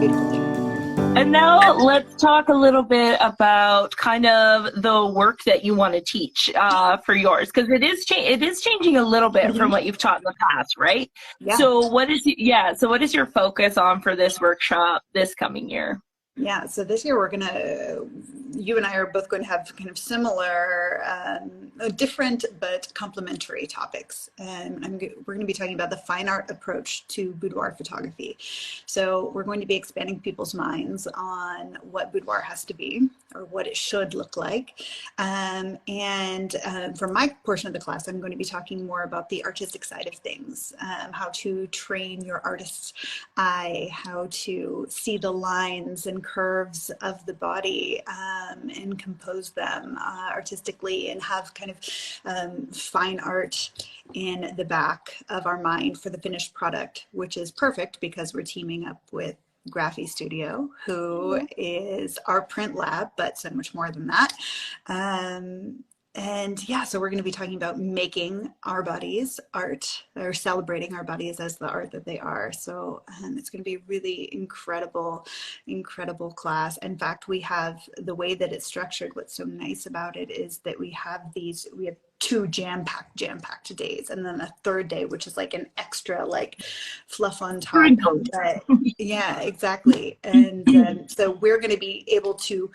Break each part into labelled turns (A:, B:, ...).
A: beautiful thing.
B: And now let's talk a little bit about kind of the work that you want to teach for yours, because it is changing a little bit from what you've taught in the past, right?
A: Yeah.
B: So what is your focus on for this workshop this coming year?
A: Yeah, so this year you and I are both going to have kind of similar, different but complementary topics. And we're going to be talking about the fine art approach to boudoir photography. So we're going to be expanding people's minds on what boudoir has to be or what it should look like. For my portion of the class, I'm going to be talking more about the artistic side of things, how to train your artist's eye, how to see the lines and curves of the body and compose them artistically, and have kind of fine art in the back of our mind for the finished product, which is perfect because we're teaming up with Graphy Studio, who is our print lab, but so much more than that. And yeah, so we're going to be talking about making our bodies art, or celebrating our bodies as the art that they are. So it's going to be a really incredible class. In fact, we have the way that it's structured. What's so nice about it is that we have two jam-packed days, and then a third day, which is like an extra like fluff on top. But, yeah, exactly. And so we're going to be able to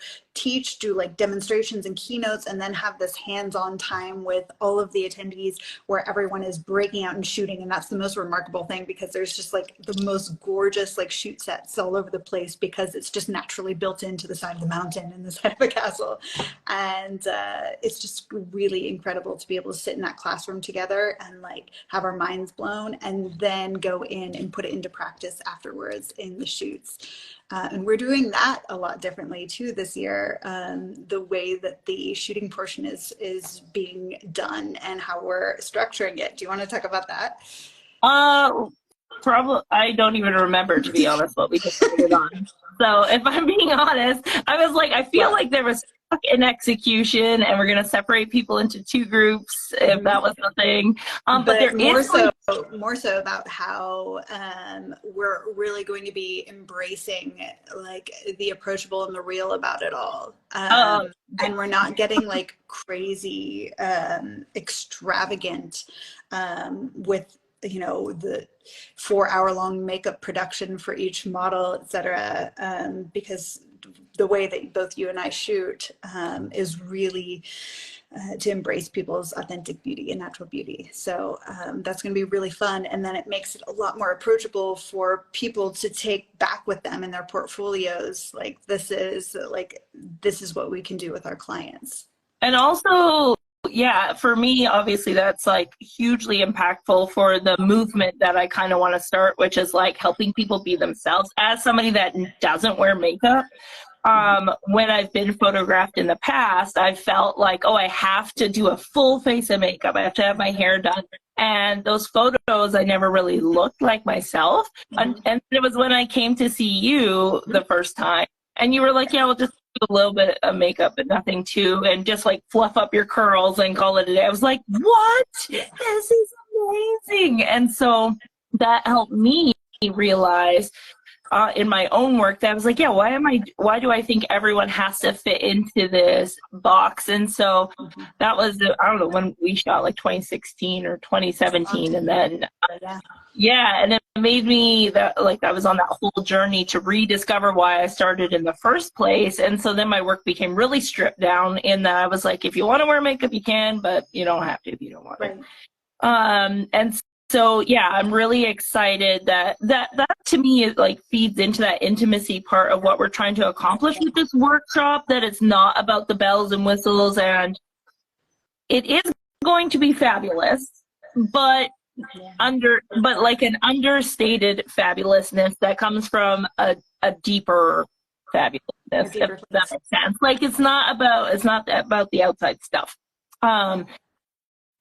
A: do like demonstrations and keynotes, and then have this hands-on time with all of the attendees where everyone is breaking out and shooting. And that's the most remarkable thing, because there's just like the most gorgeous like shoot sets all over the place, because it's just naturally built into the side of the mountain and the side of a castle. And it's just really incredible to be able to sit in that classroom together and like have our minds blown, and then go in and put it into practice afterwards in the shoots. And we're doing that a lot differently too this year. The way that the shooting portion is being done and how we're structuring it. Do you want to talk about that?
B: Probably, I don't even remember, to be honest, what we decided on. So if I'm being honest, I was like, I feel like there was in execution, and we're going to separate people into two groups, if that was the thing. But there
A: more so about how we're really going to be embracing like the approachable and the real about it all. And we're not getting like crazy extravagant with the 4-hour-long makeup production for each model, etc. Because the way that both you and I shoot is really to embrace people's authentic beauty and natural beauty. So that's going to be really fun. And then it makes it a lot more approachable for people to take back with them in their portfolios. Like this is what we can do with our clients.
B: And also, yeah, for me, obviously, that's like hugely impactful for the movement that I kind of want to start, which is like helping people be themselves. As somebody that doesn't wear makeup, when I've been photographed in the past, I felt like, oh, I have to do a full face of makeup. I have to have my hair done. And those photos, I never really looked like myself. And it was when I came to see you the first time, and you were like, yeah, we'll just do a little bit of makeup and nothing too, and just like fluff up your curls and call it a day. I was like, what? This is amazing. And so that helped me realize in my own work that I was like, yeah, why do I think everyone has to fit into this box? And so that was, I don't know, when we shot, like 2016 or 2017. And then, and it made me that I was on that whole journey to rediscover why I started in the first place. And so then my work became really stripped down in that I was like, if you want to wear makeup, you can, but you don't have to if you don't want it. And so, yeah, I'm really excited that to me is like feeds into that intimacy part of what we're trying to accomplish with this workshop, that it's not about the bells and whistles, and it is going to be fabulous, but like an understated fabulousness that comes from a deeper fabulousness, if that makes sense. Like it's not about the outside stuff.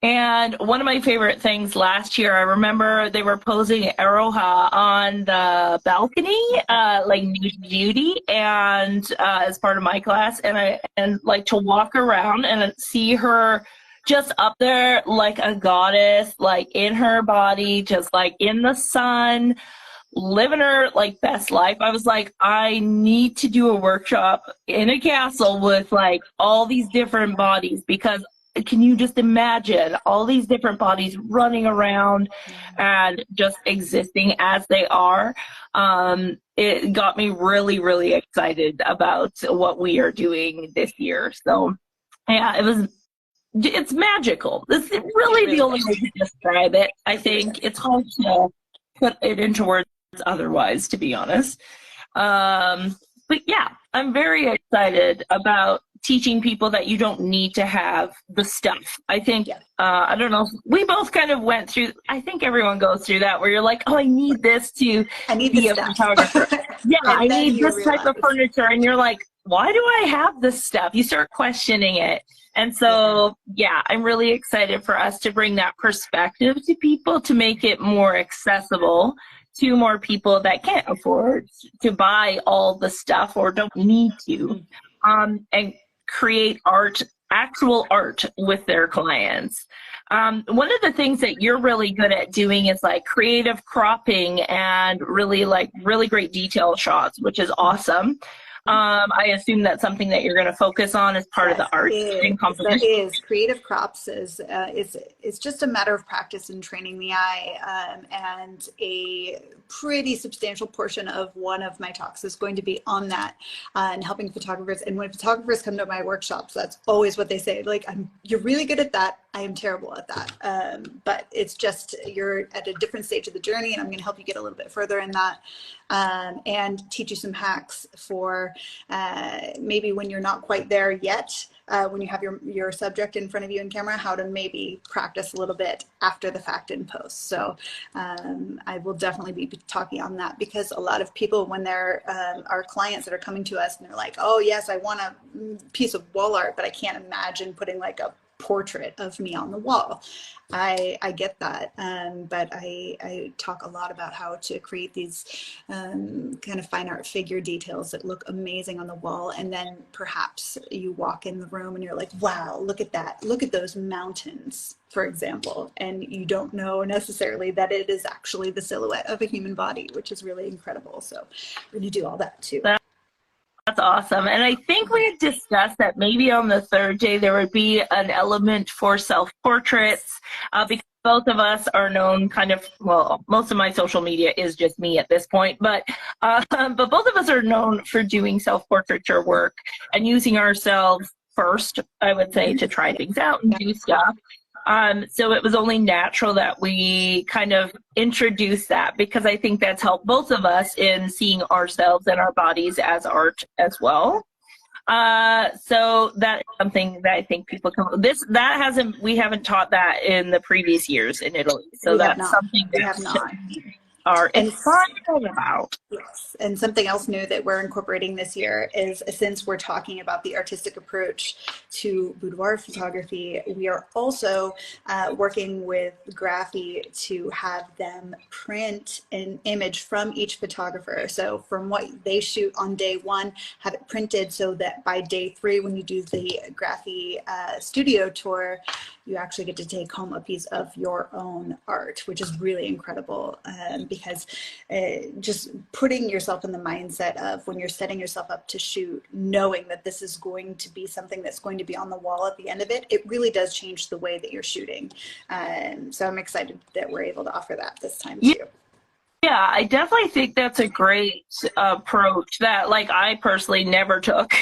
B: And one of my favorite things last year, I remember they were posing Aroha on the balcony, like Nude Beauty, and as part of my class, and like to walk around and see her just up there like a goddess, like in her body, just like in the sun, living her like best life. I was like, I need to do a workshop in a castle with like all these different bodies, because can you just imagine all these different bodies running around and just existing as they are? It got me really, really excited about what we are doing this year. So yeah, it's magical. This is really the only way to describe it. I think it's hard to put it into words otherwise, to be honest. But yeah, I'm very excited about teaching people that you don't need to have the stuff. I think, I don't know, we both kind of went through, I think everyone goes through that, where you're like, oh, I need this to be a photographer. Yeah, I need this type of furniture. And you're like, why do I have this stuff? You start questioning it. And so, yeah, I'm really excited for us to bring that perspective to people, to make it more accessible to more people that can't afford to buy all the stuff or don't need to, and create art, actual art with their clients. One of the things that you're really good at doing is like creative cropping and really great detail shots, which is awesome. I assume that's something that you're going to focus on as part of the art and composition.
A: That is. Creative crops is it's just a matter of practice and training the eye, and a pretty substantial portion of one of my talks is going to be on that, and helping photographers. And when photographers come to my workshops, that's always what they say. Like, you're really good at that. I am terrible at that. But it's just, you're at a different stage of the journey, and I'm going to help you get a little bit further in that, and teach you some hacks for maybe when you're not quite there yet, when you have your subject in front of you in camera, how to maybe practice a little bit after the fact in post. So I will definitely be talking on that, because a lot of people, when they're our clients that are coming to us and they're like, oh yes, I want a piece of wall art, but I can't imagine putting like a portrait of me on the wall. I get that, but I talk a lot about how to create these kind of fine art figure details that look amazing on the wall, and then perhaps you walk in the room and you're like, wow, look at that, look at those mountains, for example, and you don't know necessarily that it is actually the silhouette of a human body, which is really incredible. So we're going to do all that too.
B: That's awesome. And I think we had discussed that maybe on the third day there would be an element for self-portraits, because both of us are known kind of, well, most of my social media is just me at this point, but both of us are known for doing self-portraiture work and using ourselves first, I would say, to try things out and do stuff. So it was only natural that we kind of introduce that, because I think that's helped both of us in seeing ourselves and our bodies as art as well. So that is something that I think people can, we haven't taught that in the previous years in Italy. So that's something that we have not. Are excited about.
A: Yes, and something else new that we're incorporating this year is, since we're talking about the artistic approach to boudoir photography, we are also working with Graphy to have them print an image from each photographer. So from what they shoot on day one, have it printed so that by day 3, when you do the Graphy studio tour, you actually get to take home a piece of your own art, which is really incredible, because just putting yourself in the mindset of, when you're setting yourself up to shoot, knowing that this is going to be something that's going to be on the wall at the end of it, it really does change the way that you're shooting. So I'm excited that we're able to offer that this time too.
B: Yeah, I definitely think that's a great approach that, like, I personally never took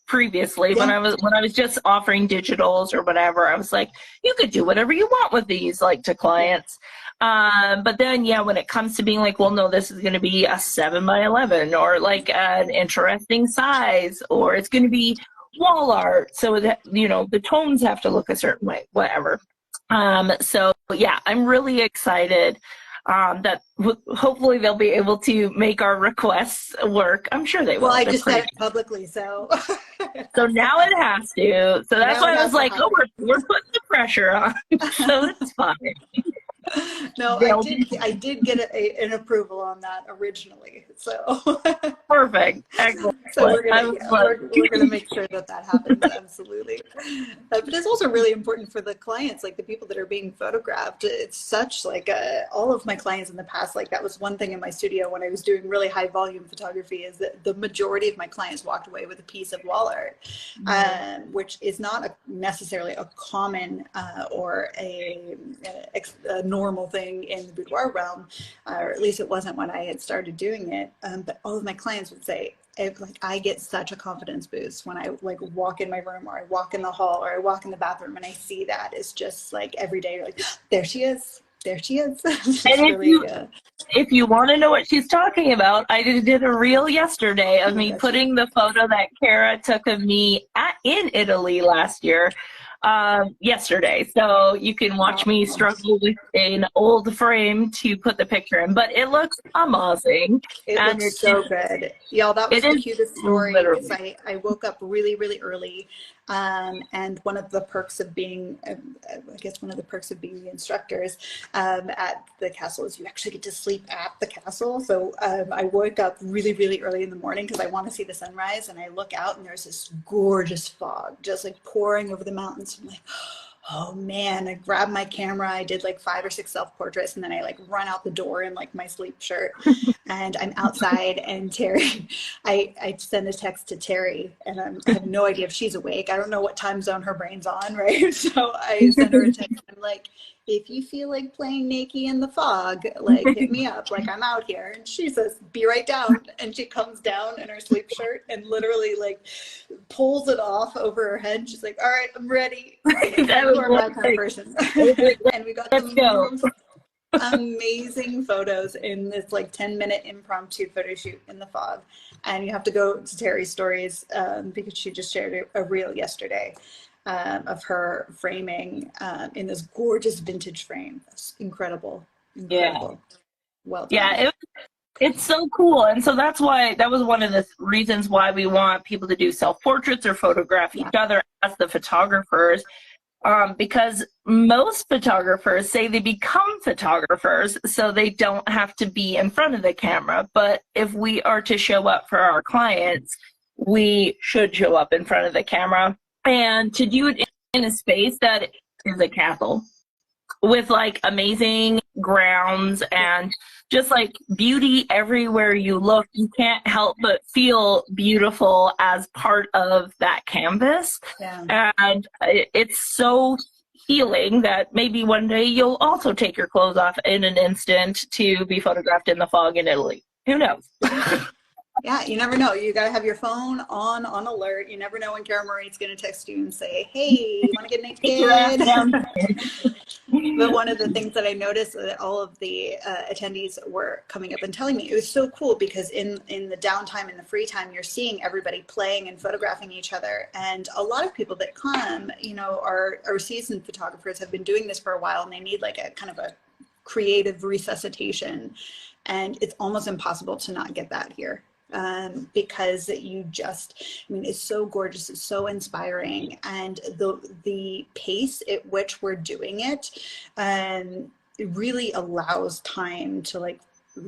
B: previously. When I was just offering digitals or whatever, I was like, you could do whatever you want with these, like, to clients. But then, yeah, when it comes to being like, well, no, this is going to be a 7x11, or like an interesting size, or it's going to be wall art, so that, you know, the tones have to look a certain way, whatever. So yeah, I'm really excited that hopefully they'll be able to make our requests work. I'm sure they will.
A: Well, I just said it publicly, so.
B: So now it has to. So that's why I was like, oh, we're putting the pressure on. So it's fine.
A: No,
B: They'll
A: I did get an approval on that originally. So
B: perfect. Excellent.
A: so we're
B: I
A: gonna,
B: was
A: yeah,
B: like,
A: we're gonna make sure that that happens, absolutely. But it's also really important for the clients, like the people that are being photographed. It's such like all of my clients in the past, like that was one thing in my studio when I was doing really high volume photography, is that the majority of my clients walked away with a piece of wall art, which is not necessarily a common or a normal thing in the boudoir realm, or at least it wasn't when I had started doing it. But all of my clients would say, like, I get such a confidence boost when I like walk in my room, or I walk in the hall, or I walk in the bathroom, and I see that. It's just like every day, like, there she is, there she is. It's
B: and
A: really
B: if you want to know what she's talking about, I did a reel yesterday
A: oh
B: of
A: my
B: me
A: gosh.
B: putting the photo that Kara took of me in Italy last year yesterday. So you can watch me
A: Oh,
B: struggle with an old frame to put the picture in, but it looks amazing.
A: it
B: And
A: looks so good. Y'all, that was
B: it
A: the
B: is
A: cutest story because
B: literally,
A: I woke up really, really early. And one of the perks of being, I guess one of the perks of being the instructors at the castle is you actually get to sleep at the castle. So I woke up really, really early in the morning because I want to see the sunrise. And I look out and there's this gorgeous fog just like pouring over the mountains. I'm like, oh man, I grabbed my camera. I did like 5 or 6 self-portraits, and then I like run out the door in like my sleep shirt, and I'm outside, and Teri, I send a text to Teri, and I have no idea if she's awake. I don't know what time zone her brain's on, right? So I send her a text. I'm like, if you feel like playing naked in the fog, like hit me up, like I'm out here. And she says, be right down. And she comes down in her sleep shirt and literally like pulls it off over her head. She's like, all right, I'm ready. Like,
B: that
A: you
B: was
A: are
B: one
A: my kind of
B: thing.
A: person.
B: I was like,
A: And we got
B: let's
A: the
B: go.
A: most amazing photos in this like 10-minute impromptu photo shoot in the fog. And you have to go to Teri's stories because she just shared a reel yesterday of her framing in this gorgeous vintage frame. It's incredible,
B: Yeah.
A: incredible. Well done.
B: Yeah, it's so cool. And so that's why that was one of the reasons why we want people to do self-portraits or photograph
A: Yeah.
B: each other as the photographers. Because most photographers say they become photographers so they don't have to be in front of the camera. But if we are to show up for our clients, we should show up in front of the camera, and to do it in a space that is a castle with like amazing grounds and just like beauty everywhere you look. You can't help but feel beautiful as part of that canvas.
A: Yeah.
B: And it's so healing that maybe one day you'll also take your clothes off in an instant to be photographed in the fog in Italy. Who knows?
A: Yeah, you never know. You got to have your phone on alert. You never know when Kara Marie's going to text you and say, hey, you want to get
B: Get your ass down.
A: naked? But one of the things that I noticed that all of the attendees were coming up and telling me, it was so cool because in the downtime, in the free time, you're seeing everybody playing and photographing each other. And a lot of people that come, you know, are seasoned photographers, have been doing this for a while, and they need like a kind of a creative resuscitation. And it's almost impossible to not get that here. Because you just, I mean, it's so gorgeous, it's so inspiring, and the pace at which we're doing it, it really allows time to like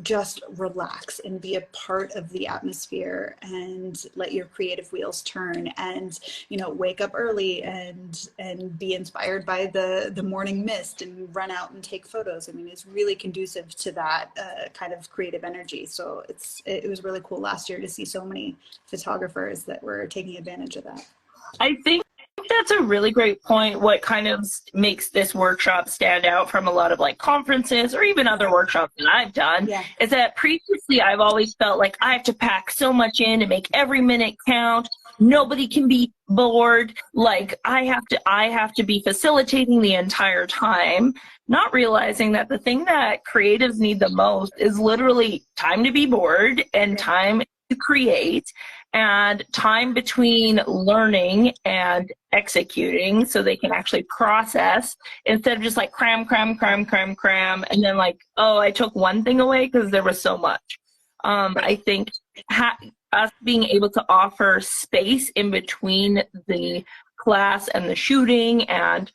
A: just relax and be a part of the atmosphere and let your creative wheels turn, and you know, wake up early and be inspired by the morning mist and run out and take photos. I mean, it's really conducive to that kind of creative energy. So it was really cool last year to see so many photographers that were taking advantage of that.
B: I think that's a really great point. What kind of makes this workshop stand out from a lot of like conferences or even other workshops that I've done is that previously I've always felt like I have to pack so much in to make every minute count. Nobody can be bored. Like I have to be facilitating the entire time, not realizing that the thing that creatives need the most is literally time to be bored and time to create and time between learning and executing so they can actually process instead of just like cram, and then like, oh, I took one thing away because there was so much. I think us being able to offer space in between the class and the shooting and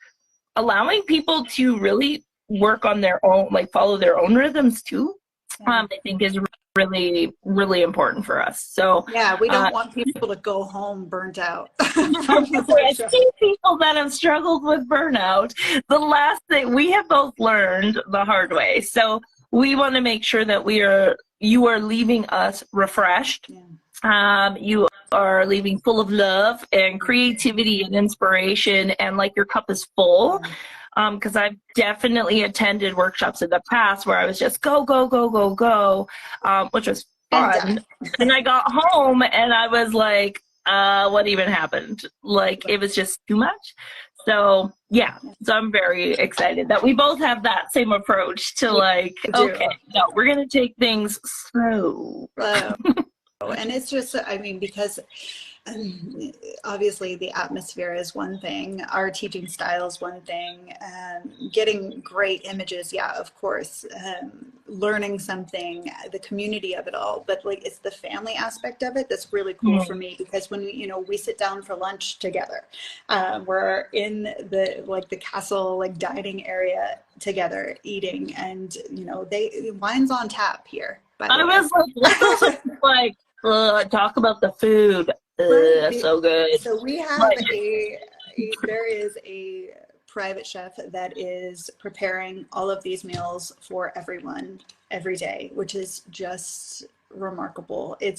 B: allowing people to really work on their own, like follow their own rhythms too,
A: Yeah.
B: I think is really, really important for us. So
A: Yeah, we don't want people to go home burnt out from the
B: I
A: workshop.
B: see people that have struggled with burnout. The last thing we have both learned the hard way. So we want to make sure that you are leaving us refreshed.
A: Yeah.
B: You are leaving full of love and creativity and inspiration, and like your cup is full. Because I've definitely attended workshops in the past where I was just go, go, go, go, go, which was fun. And I got home and I was like, what even happened? Like, it was just too much. So, yeah. So I'm very excited that we both have that same approach to like, okay, no, we're going to take things slow.
A: And it's just, I mean, because obviously the atmosphere is one thing, our teaching style is one thing, getting great images, yeah, of course, learning something, the community of it all, but like it's the family aspect of it that's really cool for me, because when we sit down for lunch together, we're in the castle dining area together eating, and wine's on tap here, by the way.
B: I was like, let's also talk about the food. So good.
A: So we have there is a private chef that is preparing all of these meals for everyone every day, which is just remarkable. It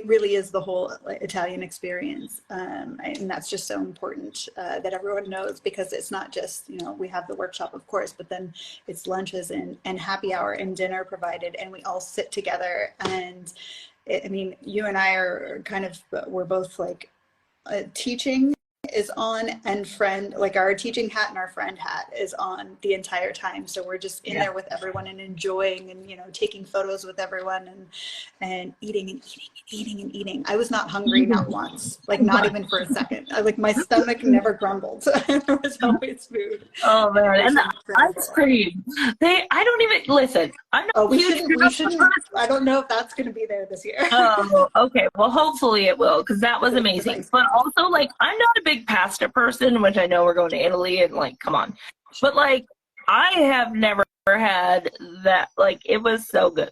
A: really is the whole Italian experience, and that's just so important that everyone knows, because it's not just we have the workshop, of course, but then it's lunches and happy hour and dinner provided, and we all sit together. And I mean, you and I we're both teaching is on, and friend, our teaching hat and our friend hat is on the entire time. So we're just in there with everyone and enjoying and, taking photos with everyone and eating and eating and eating and eating. I was not hungry, not once, not even for a second. My stomach never grumbled. There was always food.
B: Oh man, and the ice cream. I don't even listen. I'm not
A: we shouldn't. I don't know if that's going to be there this year.
B: Oh, okay. Well, hopefully it will, because that was amazing. But also, I'm not a big pasta person, which I know we're going to Italy, and come on. But I have never had that. It was so good.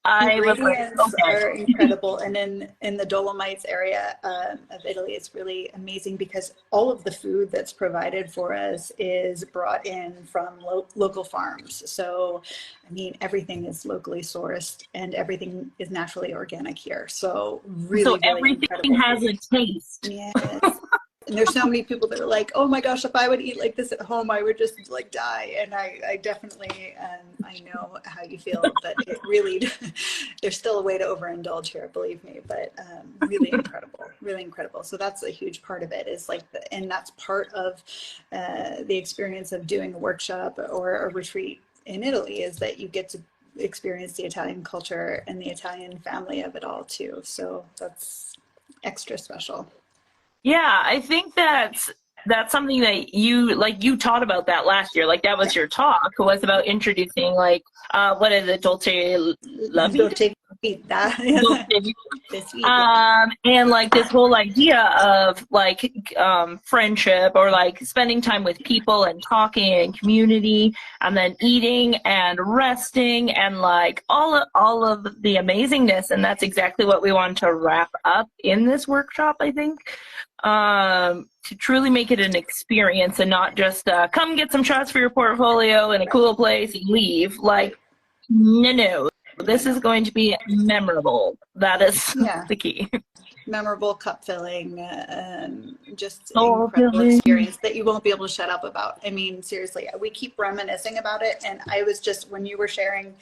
A: Ingredients are incredible, and in the Dolomites area of Italy, it's really amazing, because all of the food that's provided for us is brought in from local farms. So, I mean, everything is locally sourced, and everything is naturally organic here. So, really
B: everything has a taste.
A: Yes. And there's so many people that are like, oh my gosh, if I would eat like this at home, I would just die. And I definitely, I know how you feel, but it really, there's still a way to overindulge here, believe me, but really incredible, really incredible. So that's a huge part of it, is and that's part of the experience of doing a workshop or a retreat in Italy, is that you get to experience the Italian culture and the Italian family of it all too. So that's extra special.
B: Yeah, I think that's something that you taught about that last year. That was your talk, was about introducing what is it, dolce la vita? And this whole idea of friendship, or spending time with people and talking and community, and then eating and resting, and all of the amazingness. And that's exactly what we want to wrap up in this workshop, I think. To truly make it an experience, and not just come get some shots for your portfolio in a cool place and leave. No, this is going to be memorable. That is the key.
A: Memorable, cup filling, just incredible experience that you won't be able to shut up about. I mean, seriously, we keep reminiscing about it. And I was just, when you were sharing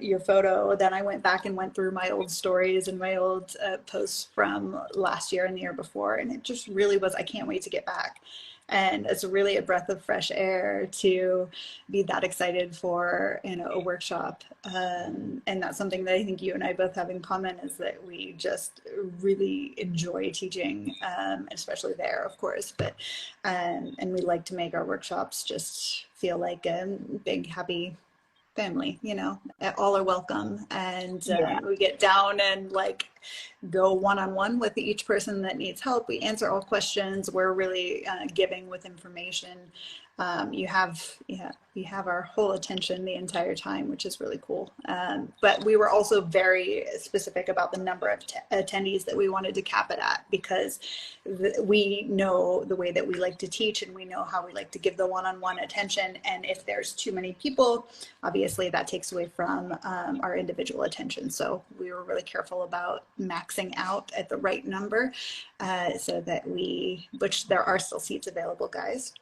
A: your photo, then I went back and went through my old stories and my old posts from last year and the year before. And it just really was, I can't wait to get back. And it's really a breath of fresh air to be that excited for a workshop. And that's something that I think you and I both have in common, is that we just really enjoy teaching, especially there, of course. But and we like to make our workshops just feel like a big, happy family. All are welcome, and we get down and go one-on-one with each person that needs help. We answer all questions. We're really giving with information. You have our whole attention the entire time, which is really cool. But we were also very specific about the number of attendees that we wanted to cap it at, because we know the way that we like to teach, and we know how we like to give the one-on-one attention. And if there's too many people, obviously that takes away from our individual attention. So we were really careful about maxing out at the right number, so that which there are still seats available, guys.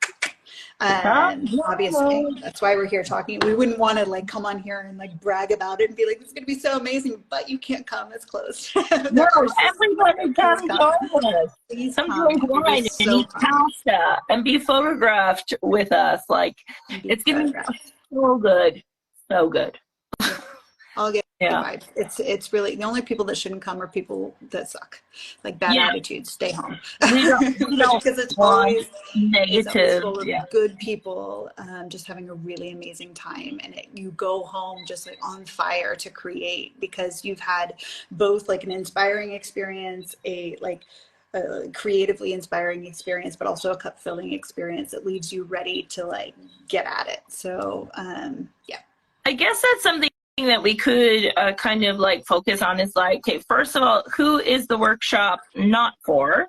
A: Obviously that's why we're here talking. We wouldn't want to like come on here and like brag about it and be like, it's gonna be so amazing, but you can't come, it's closed.
B: No, everybody can join us. Come drink wine and eat pasta and be photographed with us. Like, it's gonna be so good. So good.
A: I'll get the vibe. It's really, the only people that shouldn't come are people that suck, like bad attitudes. Stay home. We don't because it's always negative. Full of good people, just having a really amazing time, and you go home just like on fire to create, because you've had both like an inspiring experience, a creatively inspiring experience, but also a cup filling experience that leaves you ready to like get at it. So
B: I guess that's something that we could kind of like focus on is like, okay, first of all, who is the workshop not for,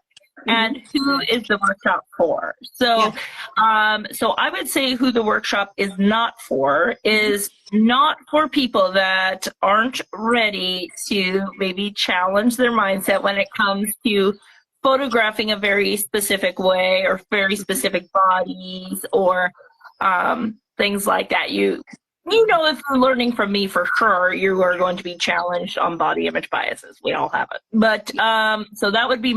B: and who is the workshop for? So so I would say who the workshop is not for is not for people that aren't ready to maybe challenge their mindset when it comes to photographing a very specific way, or very specific bodies, or things like that. You know, if you're learning from me, for sure, you are going to be challenged on body image biases. We all have it. But so that would be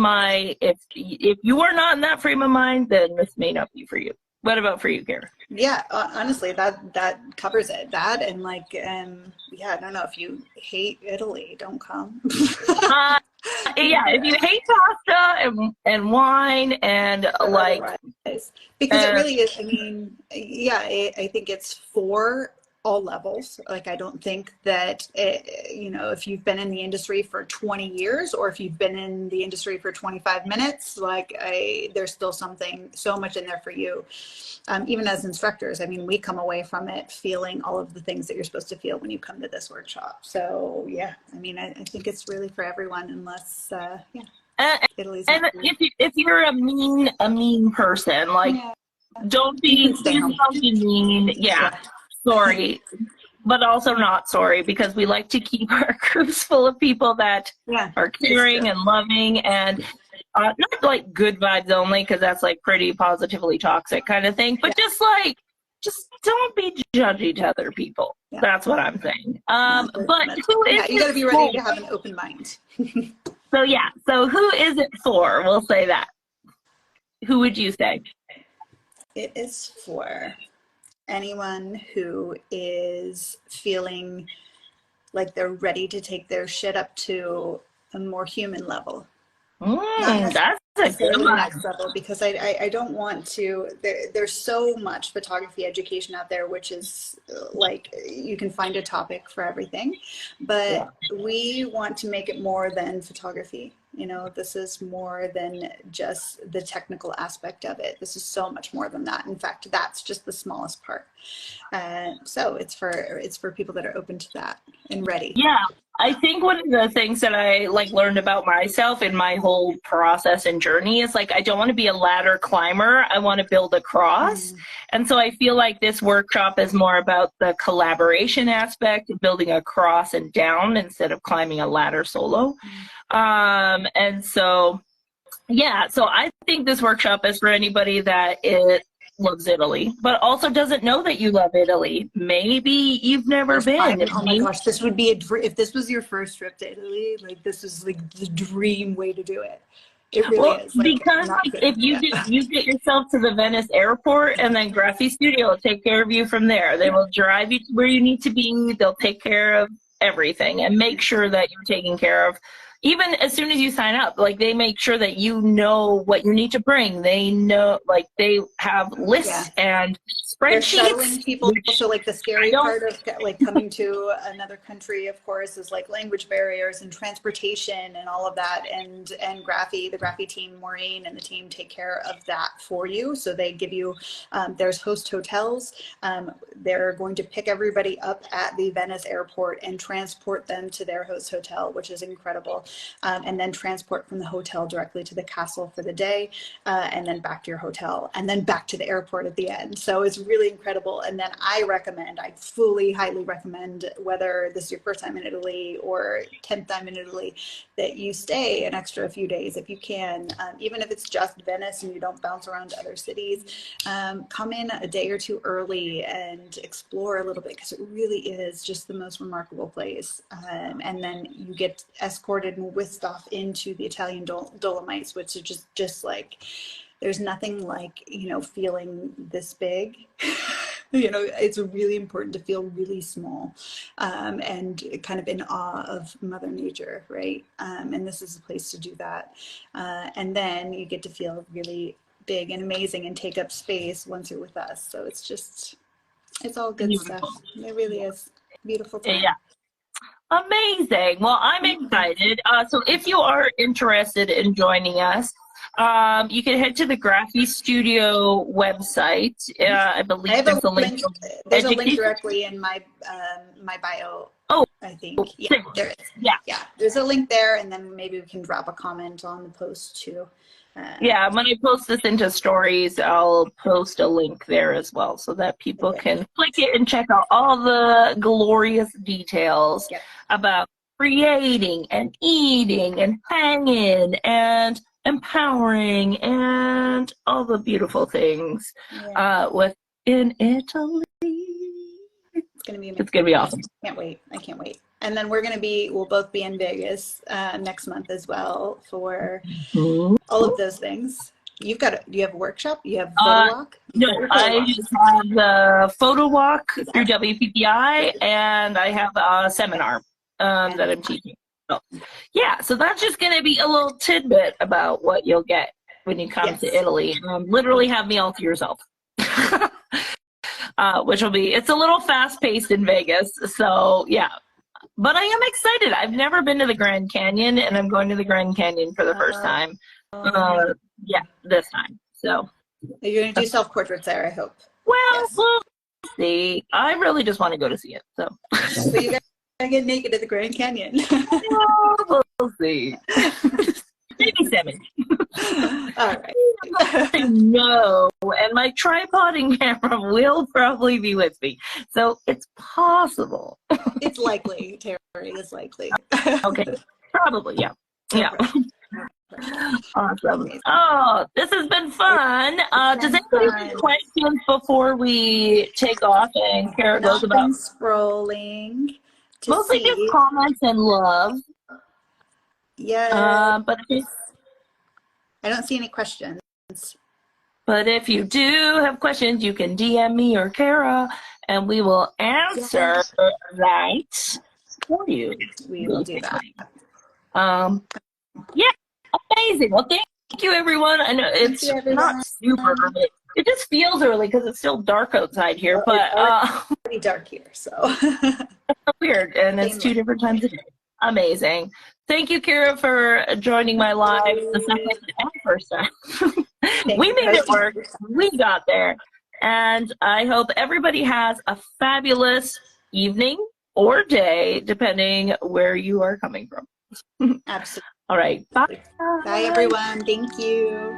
B: if you are not in that frame of mind, then this may not be for you. What about for you, Kara?
A: Yeah, honestly, that covers it. That and like, I don't know, if you hate Italy, don't come.
B: If you hate pasta and wine and like,
A: because it really is. I mean, I think it's for all levels. Like, I don't think that if you've been in the industry for 20 years, or if you've been in the industry for 25 minutes, like there's still so much in there for you. Even as instructors, I mean, we come away from it feeling all of the things that you're supposed to feel when you come to this workshop. So I mean, I think it's really for everyone, unless Italy's. And
B: if you're a mean person, like, don't be mean. Sorry, but also not sorry, because we like to keep our groups full of people that are caring and loving, and not like good vibes only, because that's like pretty positively toxic kind of thing, but just don't be judgy to other people. That's what I'm saying. But who is
A: you got to be ready to have an open mind.
B: So who is it for? We'll say that. Who would you say?
A: It is for anyone who is feeling like they're ready to take their shit up to a more human level.
B: That's a good one.
A: Next level, because I don't want to. There's so much photography education out there, which is like, you can find a topic for everything, but we want to make it more than photography. This is more than just the technical aspect of it. This is so much more than that. In fact, that's just the smallest part. So it's for people that are open to that and ready.
B: Yeah. I think one of the things that I learned about myself in my whole process and journey is I don't want to be a ladder climber. I want to build a cross. And so I feel like this workshop is more about the collaboration aspect of building a cross and down instead of climbing a ladder solo. And so, so I think this workshop is for anybody that loves Italy, but also doesn't know that you love Italy. Maybe you've never been.
A: Oh my gosh, this would be if this was your first trip to Italy, this is the dream way to do it. It really is.
B: Because if you get yourself to the Venice airport, and then Graphy Studio will take care of you from there. They will drive you to where you need to be. They'll take care of everything and make sure that you're taken care of even as soon as you sign up, like they make sure that you know what you need to bring. They know, like they have lists and
A: They're
B: spreadsheets.
A: shuttling people. So like the scary part of like coming to another country, of course, is like language barriers and transportation and all of that. And the Graphy team, Maureen and the team take care of that for you. So they give you, there's host hotels. They're going to pick everybody up at the Venice airport and transport them to their host hotel, which is incredible. And then transport from the hotel directly to the castle for the day, and then back to your hotel, and then back to the airport at the end. So it's really incredible. And then I highly recommend, whether this is your first time in Italy or 10th time in Italy, that you stay an extra few days if you can, even if it's just Venice and you don't bounce around to other cities. Come in a day or two early and explore a little bit, because it really is just the most remarkable place. And then you get escorted and whisked off into the Italian Dolomites, which are just like, there's nothing like, feeling this big. It's really important to feel really small, and kind of in awe of Mother Nature, right? And this is a place to do that. And then you get to feel really big and amazing and take up space once you're with us. So it's all good stuff. It really is beautiful time.
B: Yeah. Amazing. Well, I'm excited. So if you are interested in joining us, you can head to the Graphy Studio website. I believe there's a link.
A: There's a link directly in my bio.
B: Oh,
A: I think. Yeah, there is. Yeah. There's a link there, and then maybe we can drop a comment on the post too.
B: Yeah, when I post this into stories, I'll post a link there as well, so that people can click it and check out all the glorious details about creating and eating and hanging and empowering and all the beautiful things within Italy.
A: It's gonna be amazing.
B: It's gonna be awesome.
A: I can't wait. And then we'll both be in Vegas next month as well for all of those things. Do you have a workshop? You have photo walk?
B: No, I just have the photo walk through WPPI, and I have a seminar that I'm teaching. So, so that's just going to be a little tidbit about what you'll get when you come to Italy. Literally have me all to yourself. Which will be, it's a little fast-paced in Vegas, so yeah. But I am excited. I've never been to the Grand Canyon, and I'm going to the Grand Canyon for the first time. This time. So
A: you're going to do self-portraits there, I hope.
B: Well, we'll see. I really just want to go to see it. So
A: you got to get naked at the Grand Canyon.
B: We'll see. Maybe 7.
A: All right.
B: No, and my tripod and camera will probably be with me, so it's possible.
A: It's likely, Teri. It's likely.
B: Okay, probably, yeah. Awesome. Oh, this has been fun. Does anybody have questions before we take off and Kara goes about
A: scrolling?
B: Mostly just comments and love.
A: Yeah.
B: But
A: I don't see any questions.
B: But if you do have questions, you can DM me or Kara, and we will answer that for you.
A: We will do that.
B: Yeah, amazing. Well, thank you, everyone. I know it's not super early. It just feels early because it's still dark outside here, but
A: it's pretty dark here, so
B: weird. And it's 2 different times a day. Amazing. Thank you, Kara, for joining my live the second and first time. We made it work. We got there. And I hope everybody has a fabulous evening or day, depending where you are coming from.
A: Absolutely.
B: All right. Bye.
A: Bye, everyone. Thank you.